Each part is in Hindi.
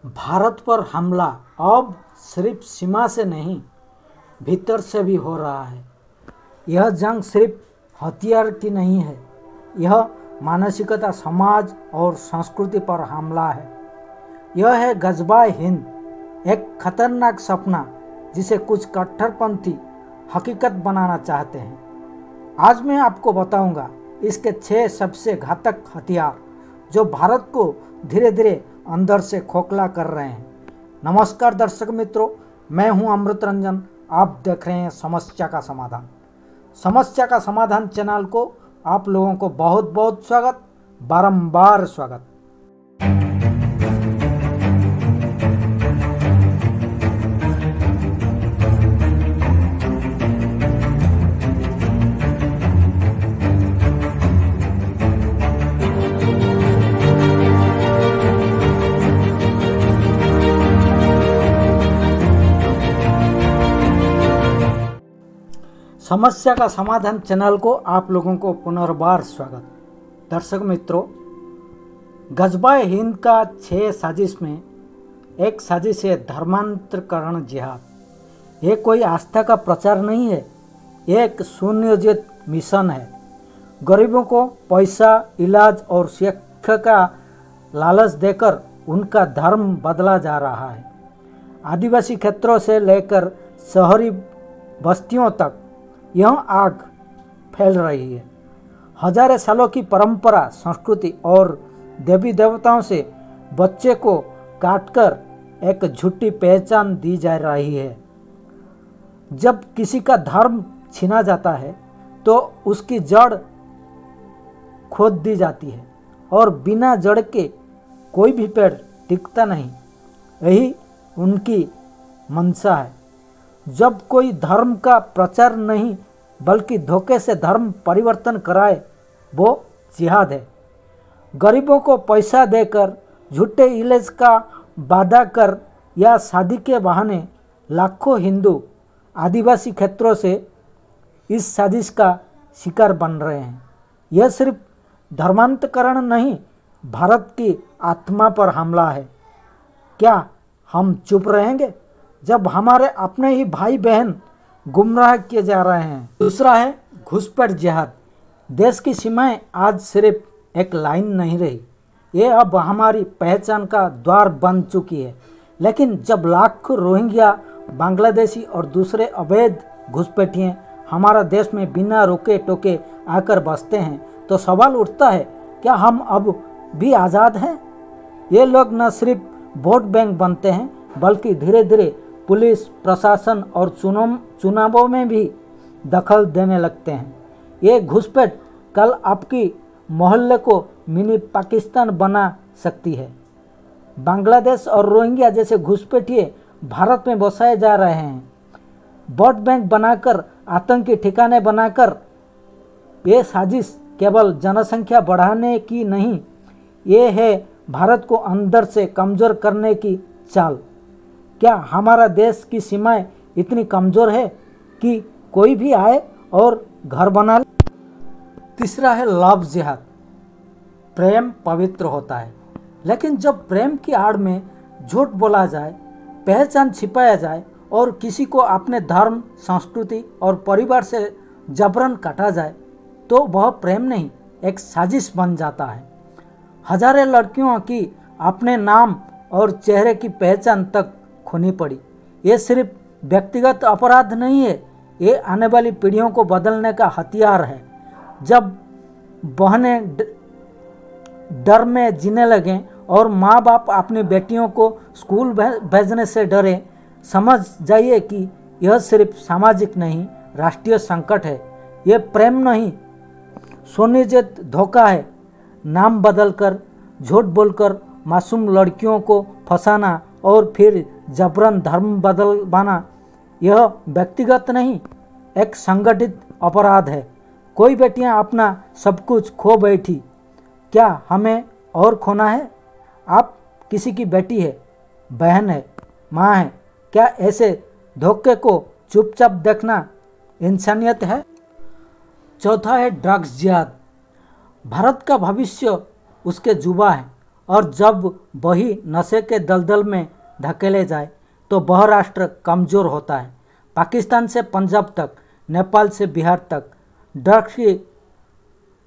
भारत पर हमला अब सिर्फ सीमा से नहीं, भीतर से भी हो रहा है। यह जंग सिर्फ हथियार की नहीं है, यह मानसिकता, समाज और संस्कृति पर हमला है। यह है गजबाए हिंद, एक खतरनाक सपना जिसे कुछ कट्टरपंथी हकीकत बनाना चाहते हैं। आज मैं आपको बताऊंगा इसके 6 सबसे घातक हथियार जो भारत को धीरे धीरे अंदर से खोखला कर रहे हैं। नमस्कार दर्शक मित्रों, मैं हूं अमृत रंजन। आप देख रहे हैं समस्या का समाधान। समस्या का समाधान चैनल को आप लोगों को बहुत बहुत स्वागत, बारंबार स्वागत। समस्या का समाधान चैनल को आप लोगों को पुनर्बार स्वागत। दर्शक मित्रों, गजबाए हिंद का 6 साजिश में एक साजिश है धर्मांतरीकरण जिहाद। ये कोई आस्था का प्रचार नहीं है, ये एक सुनियोजित मिशन है। गरीबों को पैसा, इलाज और शिक्षा का लालच देकर उनका धर्म बदला जा रहा है। आदिवासी क्षेत्रों से लेकर शहरी बस्तियों तक यह आग फैल रही है। हजारों सालों की परंपरा, संस्कृति और देवी देवताओं से बच्चे को काटकर एक झूठी पहचान दी जा रही है। जब किसी का धर्म छीना जाता है तो उसकी जड़ खोद दी जाती है और बिना जड़ के कोई भी पेड़ टिकता नहीं। यही उनकी मंशा है। जब कोई धर्म का प्रचार नहीं बल्कि धोखे से धर्म परिवर्तन कराए, वो जिहाद है। गरीबों को पैसा देकर, झूठे इलाज का वादा कर या शादी के बहाने लाखों हिंदू आदिवासी क्षेत्रों से इस साजिश का शिकार बन रहे हैं। यह सिर्फ धर्मांतरीकरण नहीं, भारत की आत्मा पर हमला है। क्या हम चुप रहेंगे जब हमारे अपने ही भाई बहन गुमराह किए जा रहे हैं? दूसरा है घुसपैठ जिहाद। देश की सीमाएं आज सिर्फ एक लाइन नहीं रही, ये अब हमारी पहचान का द्वार बन चुकी है। लेकिन जब लाखों रोहिंग्या, बांग्लादेशी और दूसरे अवैध घुसपैठिए हमारा देश में बिना रोके टोके आकर बसते हैं तो सवाल उठता है, क्या हम अब भी आज़ाद हैं? ये लोग न सिर्फ वोट बैंक बनते हैं बल्कि धीरे धीरे पुलिस, प्रशासन और चुनावों में भी दखल देने लगते हैं। ये घुसपैठ कल आपकी मोहल्ले को मिनी पाकिस्तान बना सकती है। बांग्लादेश और रोहिंग्या जैसे घुसपैठिए भारत में बसाए जा रहे हैं, वोट बैंक बनाकर, आतंकी ठिकाने बनाकर। ये साजिश केवल जनसंख्या बढ़ाने की नहीं, ये है भारत को अंदर से कमज़ोर करने की चाल। क्या हमारा देश की सीमाएं इतनी कमज़ोर है कि कोई भी आए और घर बना ले? तीसरा है लव जिहाद। प्रेम पवित्र होता है, लेकिन जब प्रेम की आड़ में झूठ बोला जाए, पहचान छिपाया जाए और किसी को अपने धर्म, संस्कृति और परिवार से जबरन काटा जाए तो वह प्रेम नहीं, एक साजिश बन जाता है। हजारों लड़कियों की अपने नाम और चेहरे की पहचान तक खोनी पड़ी। ये सिर्फ व्यक्तिगत अपराध नहीं है, ये आने वाली पीढ़ियों को बदलने का हथियार है। जब बहनें डर में जीने लगें और माँ बाप अपनी बेटियों को स्कूल भेजने से डरे, समझ जाइए कि यह सिर्फ सामाजिक नहीं, राष्ट्रीय संकट है। ये प्रेम नहीं, सुनियोजित धोखा है। नाम बदलकर, झूठ बोलकर मासूम लड़कियों को फंसाना और फिर जबरन धर्म बदलवाना, यह व्यक्तिगत नहीं, एक संगठित अपराध है। कोई बेटियां अपना सब कुछ खो बैठी, क्या हमें और खोना है? आप किसी की बेटी है, बहन है, माँ है, क्या ऐसे धोखे को चुपचाप देखना इंसानियत है? चौथा है ड्रग्स जिहाद। भारत का भविष्य उसके जुबा है और जब वही नशे के दलदल में धकेले जाए तो वह राष्ट्र कमज़ोर होता है। पाकिस्तान से पंजाब तक, नेपाल से बिहार तक ड्रग्स की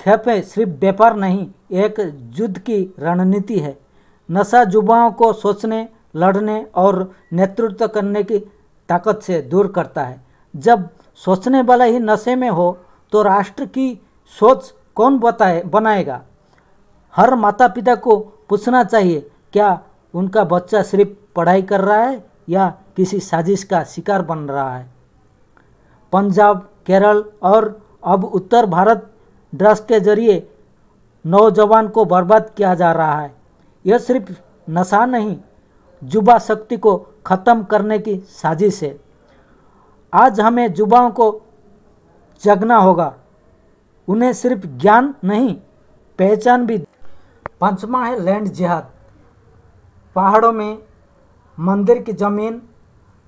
खेपें सिर्फ व्यापार नहीं, एक युद्ध की रणनीति है। नशा युवाओं को सोचने, लड़ने और नेतृत्व करने की ताकत से दूर करता है। जब सोचने वाला ही नशे में हो तो राष्ट्र की सोच कौन बनाएगा? हर माता पिता को पूछना चाहिए, क्या उनका बच्चा सिर्फ पढ़ाई कर रहा है या किसी साजिश का शिकार बन रहा है? पंजाब, केरल और अब उत्तर भारत ड्रग्स के जरिए नौजवान को बर्बाद किया जा रहा है। यह सिर्फ नशा नहीं, युवा शक्ति को ख़त्म करने की साजिश है। आज हमें युवाओं को जगना होगा, उन्हें सिर्फ ज्ञान नहीं, पहचान भी। पांचवा है लैंड जिहाद। पहाड़ों में मंदिर की ज़मीन,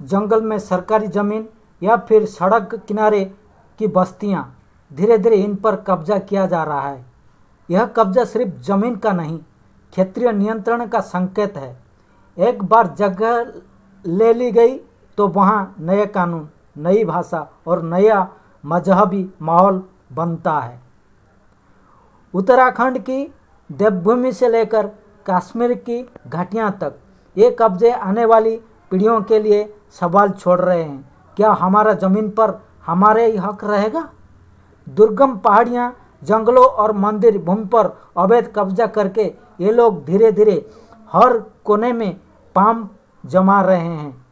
जंगल में सरकारी ज़मीन या फिर सड़क किनारे की बस्तियां, धीरे धीरे इन पर कब्जा किया जा रहा है। यह कब्जा सिर्फ ज़मीन का नहीं, क्षेत्रीय नियंत्रण का संकेत है। एक बार जगह ले ली गई तो वहाँ नए कानून, नई भाषा और नया मजहबी माहौल बनता है। उत्तराखंड की देवभूमि से लेकर कश्मीर की घाटियाँ तक ये कब्जे आने वाली पीढ़ियों के लिए सवाल छोड़ रहे हैं। क्या हमारा ज़मीन पर हमारे ही हक रहेगा? दुर्गम पहाड़ियाँ, जंगलों और मंदिर भूमि पर अवैध कब्जा करके ये लोग धीरे धीरे हर कोने में पाम जमा रहे हैं।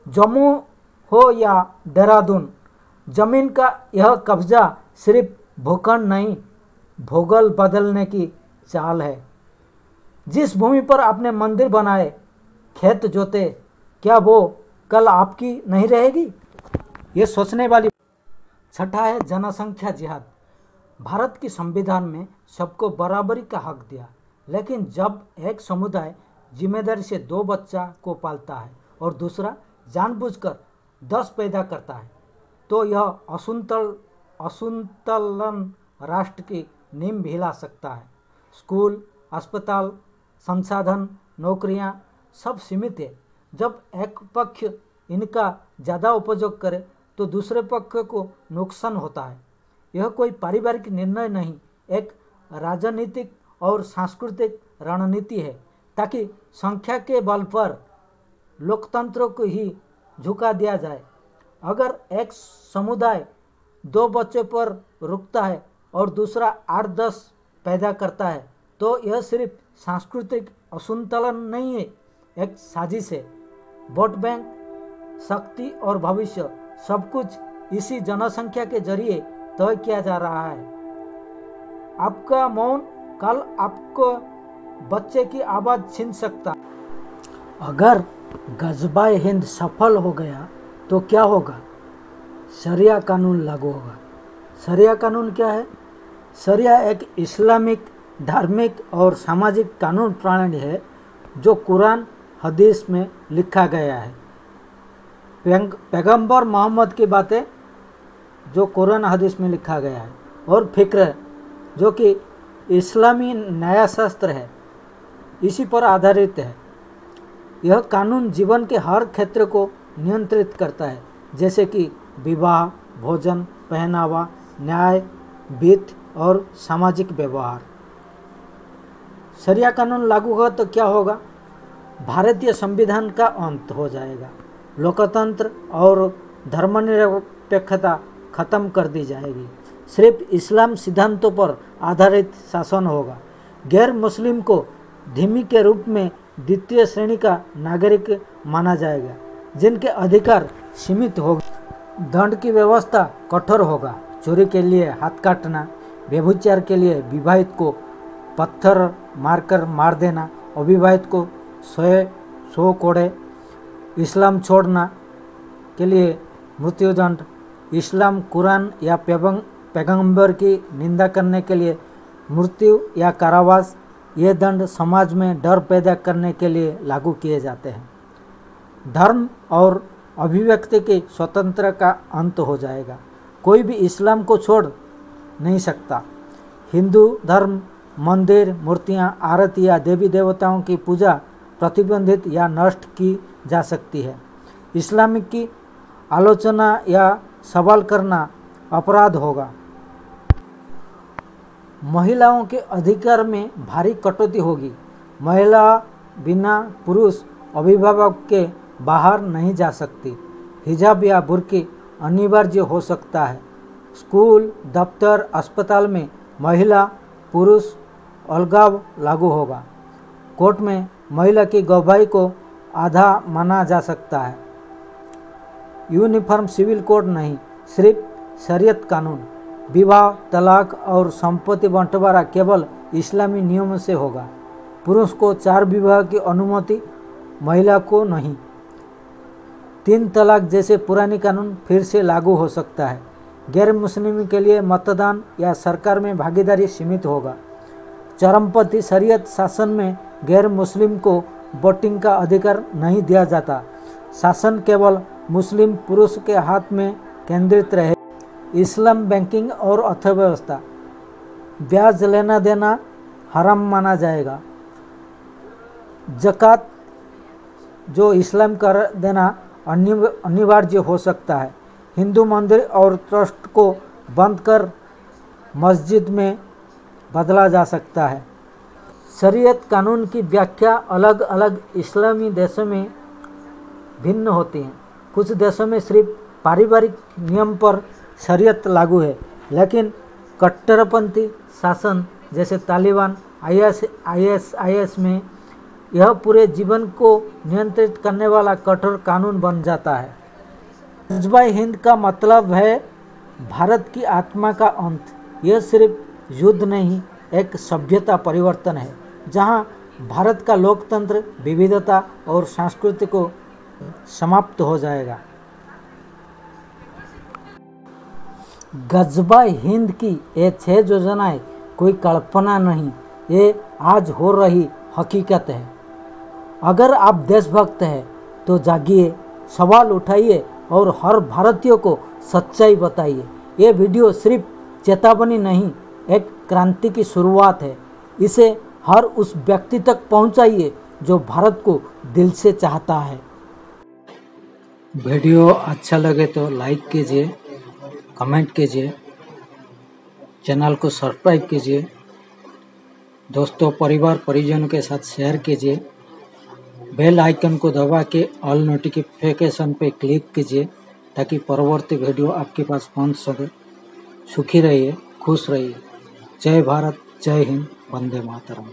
जम्मू हो या देहरादून, जमीन का यह कब्जा सिर्फ भूखंड नहीं, भूगोल बदलने की चाल है। जिस भूमि पर आपने मंदिर बनाए, खेत जोते, क्या वो कल आपकी नहीं रहेगी? ये सोचने वाली। छठा है जनसंख्या जिहाद। भारत की संविधान में सबको बराबरी का हक दिया, लेकिन जब एक समुदाय जिम्मेदारी से 2 बच्चा को पालता है और दूसरा जानबूझकर 10 पैदा करता है, तो यह असंतुलन राष्ट्र की नींव भी हिला सकता है। स्कूल, अस्पताल, संसाधन, नौकरियां सब सीमित है। जब एक पक्ष इनका ज़्यादा उपयोग करे तो दूसरे पक्ष को नुकसान होता है। यह कोई पारिवारिक निर्णय नहीं, एक राजनीतिक और सांस्कृतिक रणनीति है, ताकि संख्या के बल पर लोकतंत्र को ही झुका दिया जाए। अगर एक समुदाय 2 बच्चों पर रुकता है और दूसरा 8-10 पैदा करता है, तो यह सिर्फ सांस्कृतिक असंतुलन नहीं है, एक साजिश है। वोट बैंक, शक्ति और भविष्य सब कुछ इसी जनसंख्या के जरिए तय किया जा रहा है। आपका मौन कल आपको बच्चे की आवाज़ छीन सकता। अगर गजबाए हिंद सफल हो गया तो क्या होगा? शरिया कानून लागू होगा। शरिया कानून क्या है? शरिया एक इस्लामिक धार्मिक और सामाजिक कानून प्रणाली है जो कुरान हदीस में लिखा गया है। पैगंबर मोहम्मद की बातें जो कुरान हदीस में लिखा गया है, और फिक्र जो कि इस्लामी न्यायशास्त्र है, इसी पर आधारित है। यह कानून जीवन के हर क्षेत्र को नियंत्रित करता है, जैसे कि विवाह, भोजन, पहनावा, न्याय, वित्त और सामाजिक व्यवहार। शरिया कानून लागू होगा तो क्या होगा? भारतीय संविधान का अंत हो जाएगा। लोकतंत्र और धर्मनिरपेक्षता खत्म कर दी जाएगी। सिर्फ इस्लाम सिद्धांतों पर आधारित शासन होगा। गैर मुस्लिम को धर्मी के रूप में द्वितीय श्रेणी का नागरिक माना जाएगा, जिनके अधिकार सीमित होंगे। दंड की व्यवस्था कठोर होगा। चोरी के लिए हाथ काटना, व्यभिचार के लिए विवाहित को पत्थर मारकर मार देना, अविवाहित को 100 कोड़े, इस्लाम छोड़ना के लिए मृत्युदंड, इस्लाम, कुरान या पैगंबर की निंदा करने के लिए मृत्यु या कारावास। ये दंड समाज में डर पैदा करने के लिए लागू किए जाते हैं। धर्म और अभिव्यक्ति की स्वतंत्रता का अंत हो जाएगा। कोई भी इस्लाम को छोड़ नहीं सकता। हिंदू धर्म मंदिर, मूर्तियां, आरती या देवी देवताओं की पूजा प्रतिबंधित या नष्ट की जा सकती है। इस्लामिक की आलोचना या सवाल करना अपराध होगा। महिलाओं के अधिकार में भारी कटौती होगी। महिला बिना पुरुष अभिभावक के बाहर नहीं जा सकती। हिजाब या बुर्की अनिवार्य हो सकता है। स्कूल, दफ्तर, अस्पताल में महिला पुरुष अलगाव लागू होगा। कोर्ट में महिला की गवाही को आधा माना जा सकता है। यूनिफॉर्म सिविल कोड नहीं, सिर्फ शरीयत कानून। विवाह, तलाक और संपत्ति बंटवारा केवल इस्लामी नियमों से होगा। पुरुष को 4 विवाह की अनुमति, महिला को नहीं। 3 तलाक जैसे पुरानी कानून फिर से लागू हो सकता है। गैर मुस्लिम के लिए मतदान या सरकार में भागीदारी सीमित होगा। चरमपंथी शरीयत शासन में गैर मुस्लिम को वोटिंग का अधिकार नहीं दिया जाता। शासन केवल मुस्लिम पुरुष के हाथ में केंद्रित रहे। इस्लाम बैंकिंग और अर्थव्यवस्था, ब्याज लेना देना हराम माना जाएगा। ज़कात जो इस्लाम कर देना अनिवार्य हो सकता है। हिंदू मंदिर और ट्रस्ट को बंद कर मस्जिद में बदला जा सकता है। शरीयत कानून की व्याख्या अलग अलग इस्लामी देशों में भिन्न होती है। कुछ देशों में सिर्फ पारिवारिक नियम पर शरीयत लागू है, लेकिन कट्टरपंथी शासन जैसे तालिबान, ISIS में यह पूरे जीवन को नियंत्रित करने वाला कठोर कानून बन जाता है। गज़वाए हिंद का मतलब है भारत की आत्मा का अंत। यह सिर्फ युद्ध नहीं, एक सभ्यता परिवर्तन है, जहां भारत का लोकतंत्र, विविधता और संस्कृति को समाप्त हो जाएगा। गज़वाए हिंद की ये 6 योजनाएं कोई कल्पना नहीं, ये आज हो रही हकीकत है। अगर आप देशभक्त हैं तो जागिए, सवाल उठाइए और हर भारतीय को सच्चाई बताइए। ये वीडियो सिर्फ चेतावनी नहीं, एक क्रांति की शुरुआत है। इसे हर उस व्यक्ति तक पहुंचाइए जो भारत को दिल से चाहता है। वीडियो अच्छा लगे तो लाइक कीजिए, कमेंट कीजिए, चैनल को सब्सक्राइब कीजिए, दोस्तों परिवार परिजनों के साथ शेयर कीजिए, बेल आइकन को दबा के ऑल नोटिफिकेशन पे क्लिक कीजिए ताकि परवर्ती वीडियो आपके पास पहुंच सके। सुखी रहिए, खुश रहिए। जय भारत, जय हिंद, वंदे मातरम।